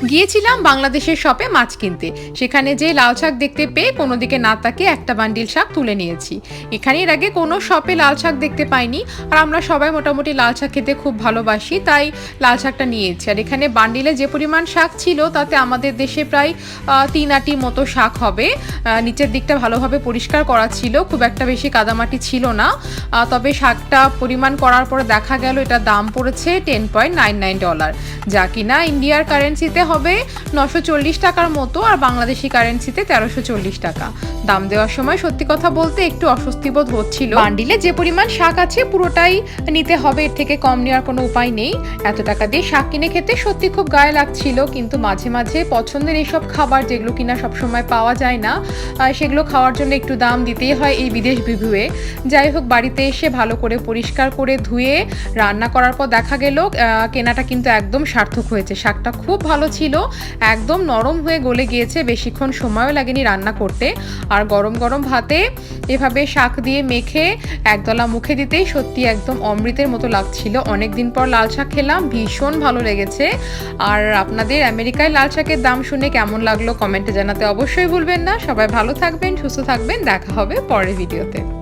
গিয়েছিলাম বাংলাদেশের শপে মাছ কিনতে, সেখানে যে লাল শাক দেখতে পেয়ে কোনো দিকে না তাকিয়ে একটা বান্ডিল শাক তুলে নিয়েছি। এখানে এর আগে কোনো শপে লাল শাক দেখতে পাইনি, আর আমরা সবাই মোটামুটি লাল শাক খেতে খুব ভালোবাসি, তাই লাল শাকটা নিয়েছি। আর এখানে বান্ডিলে যে পরিমাণ শাক ছিল তাতে আমাদের দেশে প্রায় 3 আটি মতো শাক হবে। নিচের দিকটা ভালোভাবে পরিষ্কার করা ছিল, খুব একটা বেশি কাদামাটি ছিল না। তবে শাকটা পরিমাণ করার পরে দেখা গেল এটা দাম পড়েছে $10.99, যা কিনা ইন্ডিয়ার কারেন্সিতে হবে 940 টাকার মতো, আর বাংলাদেশি কারেন্সিতে 1340 টাকা। দাম দেওয়ার সময় সত্যি কথা বলতে একটু অস্বস্তি বোধ হচ্ছিল। বান্ডিলে যে পরিমাণ শাক আছে পুরোটাই নিতে হবে, এর থেকে কম নেওয়ার কোনো উপায় নেই। এত টাকা দিয়ে শাক কিনে খেতে সত্যি খুব গায়ে লাগছিল, কিন্তু মাঝে মাঝে পছন্দের এইসব খাবার যেগুলো কিনা সবসময় পাওয়া যায় না, সেগুলো খাওয়ার জন্য একটু দাম দিতেই হয় এই বিদেশ বিভুয়ে। যাই হোক, বাড়িতে এসে ভালো করে পরিষ্কার করে ধুয়ে রান্না করার পর দেখা গেল কেনাটা কিন্তু একদম সার্থক হয়েছে। শাকটা খুব ভালো ছিল, একদম নরম হয়ে গলে গিয়েছে, বেশিক্ষণ সময়ও লাগেনি রান্না করতে। আর গরম গরম ভাতে এভাবে শাক দিয়ে মেখে একদলা মুখে দিতেই সত্যি একদম অমৃতের মতো লাগছিল। অনেকদিন পর লাল শাক খেলাম, ভীষণ ভালো লেগেছে। আর আপনাদের আমেরিকায় লাল শাকের দাম শুনে কেমন লাগলো কমেন্টে জানাতে অবশ্যই ভুলবেন না। সবাই ভালো থাকবেন, সুস্থ থাকবেন, দেখা হবে পরের ভিডিওতে।